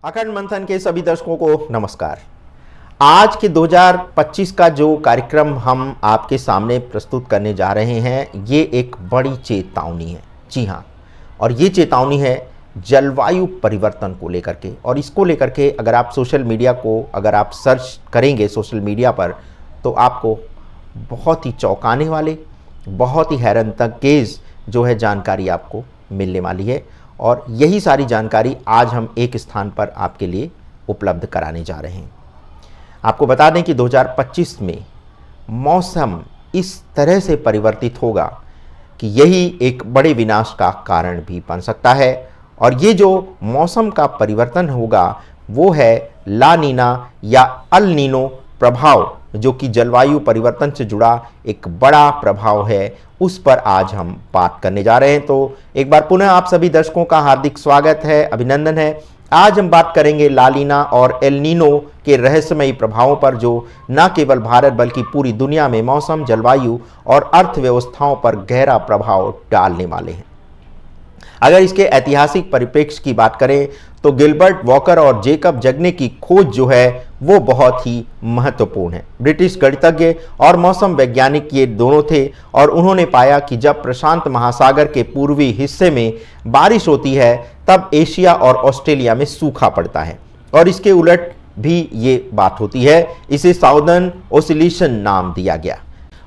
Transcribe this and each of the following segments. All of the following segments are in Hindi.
अखंड मंथन के सभी दर्शकों को नमस्कार। आज के 2025 का जो कार्यक्रम हम आपके सामने प्रस्तुत करने जा रहे हैं, ये एक बड़ी चेतावनी है। जी हाँ, और ये चेतावनी है जलवायु परिवर्तन को लेकर के। और इसको लेकर के अगर आप सोशल मीडिया को अगर आप सर्च करेंगे सोशल मीडिया पर, तो आपको बहुत ही चौंकाने वाले, बहुत ही हैरतअंगेज जो है जानकारी आपको मिलने वाली है। और यही सारी जानकारी आज हम एक स्थान पर आपके लिए उपलब्ध कराने जा रहे हैं। आपको बता दें कि 2025 में मौसम इस तरह से परिवर्तित होगा कि यही एक बड़े विनाश का कारण भी बन सकता है। और ये जो मौसम का परिवर्तन होगा वो है ला नीना या अल नीनो प्रभाव, जो कि जलवायु परिवर्तन से जुड़ा एक बड़ा प्रभाव है, उस पर आज हम बात करने जा रहे हैं। तो एक बार पुनः आप सभी दर्शकों का हार्दिक स्वागत है, अभिनंदन है। आज हम बात करेंगे ला नीना और एल नीनो के रहस्यमयी प्रभावों पर, जो न केवल भारत बल्कि पूरी दुनिया में मौसम, जलवायु और अर्थव्यवस्थाओं पर गहरा प्रभाव डालने वाले हैं। अगर इसके ऐतिहासिक परिप्रेक्ष्य की बात करें तो गिलबर्ट वॉकर और जेकब जगने की खोज जो है वो बहुत ही महत्वपूर्ण है। ब्रिटिश गणितज्ञ और मौसम वैज्ञानिक ये दोनों थे, और उन्होंने पाया कि जब प्रशांत महासागर के पूर्वी हिस्से में बारिश होती है तब एशिया और ऑस्ट्रेलिया में सूखा पड़ता है, और इसके उलट भी ये बात होती है। इसे साउदर्न ओसिलेशन नाम दिया गया।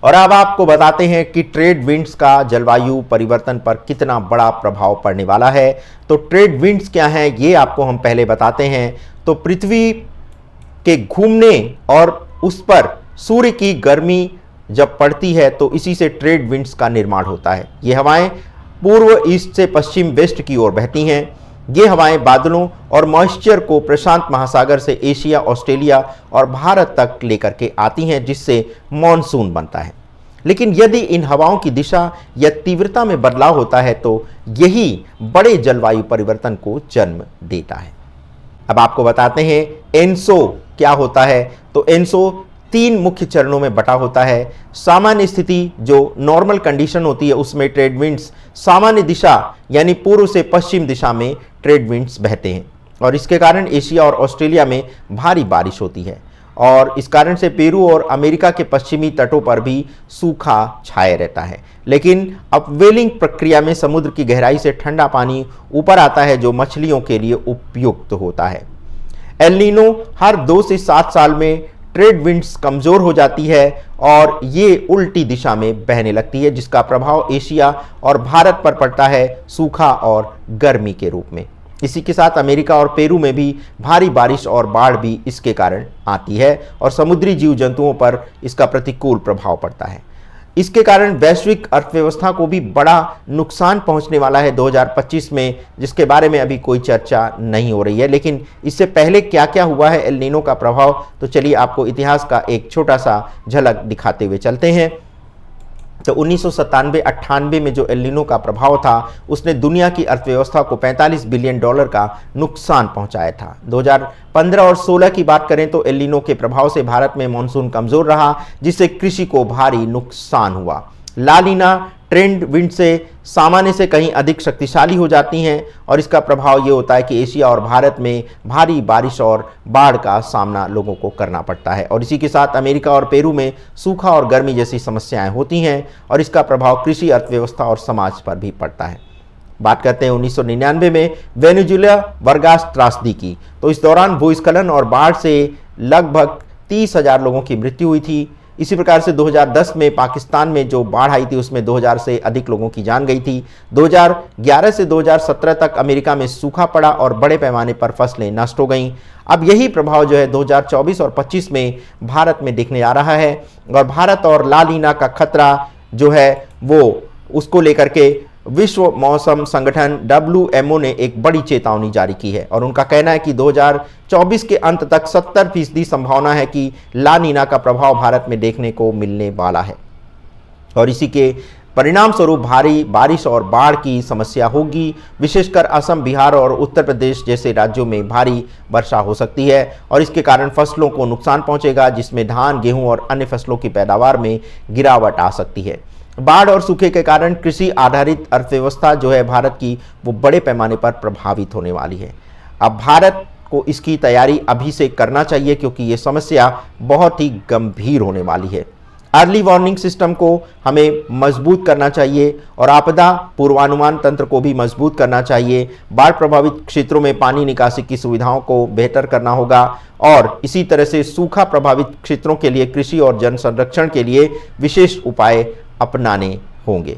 और अब आपको बताते हैं कि ट्रेड विंड्स का जलवायु परिवर्तन पर कितना बड़ा प्रभाव पड़ने वाला है। तो ट्रेड विंड्स क्या हैं ये आपको हम पहले बताते हैं। तो पृथ्वी के घूमने और उस पर सूर्य की गर्मी जब पड़ती है तो इसी से ट्रेड विंड्स का निर्माण होता है। ये हवाएं पूर्व ईस्ट से पश्चिम वेस्ट की ओर बहती हैं। ये हवाएं बादलों और मॉइस्चर को प्रशांत महासागर से एशिया, ऑस्ट्रेलिया और भारत तक लेकर के आती हैं, जिससे मॉनसून बनता है। लेकिन यदि इन हवाओं की दिशा या तीव्रता में बदलाव होता है तो यही बड़े जलवायु परिवर्तन को जन्म देता है। अब आपको बताते हैं एनसो क्या होता है। तो एनसो 3 मुख्य चरणों में बटा होता है। सामान्य स्थिति जो नॉर्मल कंडीशन होती है उसमें ट्रेड विंड्स सामान्य दिशा यानी पूर्व से पश्चिम दिशा में ट्रेड विंड्स बहते हैं, और इसके कारण एशिया और ऑस्ट्रेलिया में भारी बारिश होती है। और इस कारण से पेरू और अमेरिका के पश्चिमी तटों पर भी सूखा छाए रहता है। लेकिन अपवेलिंग प्रक्रिया में समुद्र की गहराई से ठंडा पानी ऊपर आता है, जो मछलियों के लिए उपयुक्त होता है। एल नीनो हर 2 से 7 साल में ट्रेड विंड्स कमजोर हो जाती है और ये उल्टी दिशा में बहने लगती है, जिसका प्रभाव एशिया और भारत पर पड़ता है सूखा और गर्मी के रूप में। इसी के साथ अमेरिका और पेरू में भी भारी बारिश और बाढ़ भी इसके कारण आती है, और समुद्री जीव जंतुओं पर इसका प्रतिकूल प्रभाव पड़ता है। इसके कारण वैश्विक अर्थव्यवस्था को भी बड़ा नुकसान पहुंचने वाला है 2025 में, जिसके बारे में अभी कोई चर्चा नहीं हो रही है। लेकिन इससे पहले क्या क्या हुआ है एल नीनो का प्रभाव, तो चलिए आपको इतिहास का एक छोटा सा झलक दिखाते हुए चलते हैं। तो 1997-98 में जो एल नीनो का प्रभाव था उसने दुनिया की अर्थव्यवस्था को $45 बिलियन का नुकसान पहुंचाया था। 2015 और 16 की बात करें तो एल नीनो के प्रभाव से भारत में मानसून कमजोर रहा, जिससे कृषि को भारी नुकसान हुआ। ला नीना ट्रेंड विंड से सामान्य से कहीं अधिक शक्तिशाली हो जाती हैं, और इसका प्रभाव ये होता है कि एशिया और भारत में भारी बारिश और बाढ़ का सामना लोगों को करना पड़ता है। और इसी के साथ अमेरिका और पेरू में सूखा और गर्मी जैसी समस्याएं होती हैं, और इसका प्रभाव कृषि, अर्थव्यवस्था और समाज पर भी पड़ता है। बात करते हैं 1999 में वेनेजुएला वर्गास त्रासदी की। तो इस दौरान भूस्खलन और बाढ़ से लगभग 30,000 लोगों की मृत्यु हुई थी। इसी प्रकार से 2010 में पाकिस्तान में जो बाढ़ आई थी उसमें 2000 से अधिक लोगों की जान गई थी। 2011 से 2017 तक अमेरिका में सूखा पड़ा और बड़े पैमाने पर फसलें नष्ट हो गईं। अब यही प्रभाव जो है 2024 और 25 में भारत में दिखने आ रहा है, और भारत और ला नीना का खतरा जो है वो उसको लेकर के विश्व मौसम संगठन WMO ने एक बड़ी चेतावनी जारी की है, और उनका कहना है कि 2024 के अंत तक 70% संभावना है कि ला नीना का प्रभाव भारत में देखने को मिलने वाला है, और इसी के परिणाम स्वरूप भारी बारिश और बाढ़ की समस्या होगी। विशेषकर असम, बिहार और उत्तर प्रदेश जैसे राज्यों में भारी वर्षा हो सकती है, और इसके कारण फसलों को नुकसान पहुंचेगा, जिसमें धान, गेहूं और अन्य फसलों की पैदावार में गिरावट आ सकती है। बाढ़ और सूखे के कारण कृषि आधारित अर्थव्यवस्था जो है भारत की, वो बड़े पैमाने पर प्रभावित होने वाली है। अब भारत को इसकी तैयारी अभी से करना चाहिए क्योंकि ये समस्या बहुत ही गंभीर होने वाली है। अर्ली वार्निंग सिस्टम को हमें मजबूत करना चाहिए और आपदा पूर्वानुमान तंत्र को भी मजबूत करना चाहिए। बाढ़ प्रभावित क्षेत्रों में पानी निकासी की सुविधाओं को बेहतर करना होगा और इसी तरह से सूखा प्रभावित क्षेत्रों के लिए कृषि और जन संरक्षण के लिए विशेष उपाय अपनाने होंगे।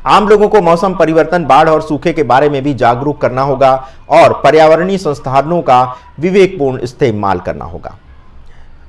आम लोगों को मौसम परिवर्तन, बाढ़ और सूखे के बारे में भी जागरूक करना होगा और पर्यावरणीय संसाधनों का विवेकपूर्ण इस्तेमाल करना होगा।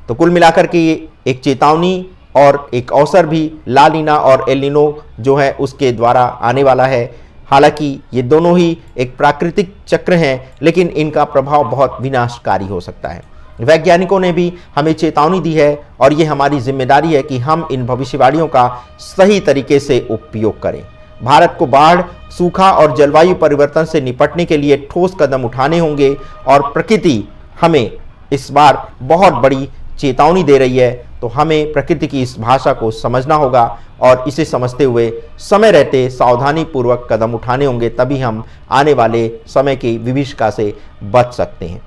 तो कुल मिलाकर के ये एक चेतावनी और एक अवसर भी ला नीना और एल नीनो जो है उसके द्वारा आने वाला है। हालांकि ये दोनों ही एक प्राकृतिक चक्र हैं, लेकिन इनका प्रभाव बहुत विनाशकारी हो सकता है। वैज्ञानिकों ने भी हमें चेतावनी दी है और ये हमारी जिम्मेदारी है कि हम इन भविष्यवाणियों का सही तरीके से उपयोग करें। भारत को बाढ़, सूखा और जलवायु परिवर्तन से निपटने के लिए ठोस कदम उठाने होंगे और प्रकृति हमें इस बार बहुत बड़ी चेतावनी दे रही है। तो हमें प्रकृति की इस भाषा को समझना होगा और इसे समझते हुए समय रहते सावधानी पूर्वक कदम उठाने होंगे, तभी हम आने वाले समय की विभीषिका से बच सकते हैं।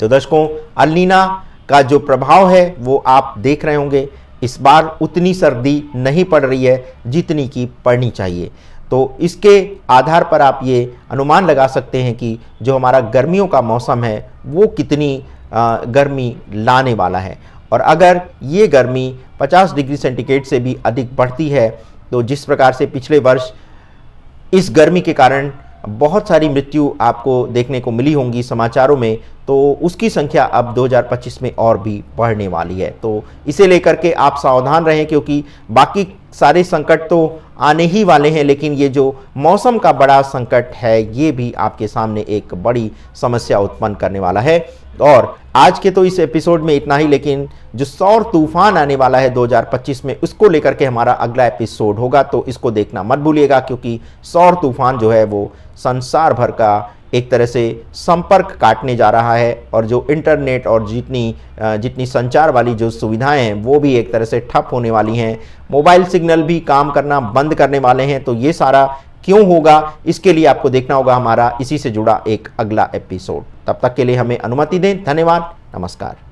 तो दर्शकों, अल नीना का जो प्रभाव है वो आप देख रहे होंगे। इस बार उतनी सर्दी नहीं पड़ रही है जितनी की पड़नी चाहिए। तो इसके आधार पर आप ये अनुमान लगा सकते हैं कि जो हमारा गर्मियों का मौसम है वो कितनी गर्मी लाने वाला है। और अगर ये गर्मी 50 डिग्री सेंटीग्रेड से भी अधिक बढ़ती है तो जिस प्रकार से पिछले वर्ष इस गर्मी के कारण बहुत सारी मृत्यु आपको देखने को मिली होंगी समाचारों में, तो उसकी संख्या अब 2025 में और भी बढ़ने वाली है। तो इसे लेकर के आप सावधान रहें क्योंकि बाकी सारे संकट तो आने ही वाले हैं, लेकिन ये जो मौसम का बड़ा संकट है ये भी आपके सामने एक बड़ी समस्या उत्पन्न करने वाला है। और आज के तो इस एपिसोड में इतना ही, लेकिन जो सौर तूफान आने वाला है 2025 में उसको लेकर के हमारा अगला एपिसोड होगा, तो इसको देखना मत भूलिएगा क्योंकि सौर तूफान जो है वो संसार भर का एक तरह से संपर्क काटने जा रहा है और जो इंटरनेट और जितनी संचार वाली जो सुविधाएं हैं वो भी एक तरह से ठप होने वाली हैं। मोबाइल सिग्नल भी काम करना बंद करने वाले हैं। तो ये सारा क्यों होगा, इसके लिए आपको देखना होगा हमारा इसी से जुड़ा एक अगला एपिसोड। तब तक के लिए हमें अनुमति दें। धन्यवाद, नमस्कार।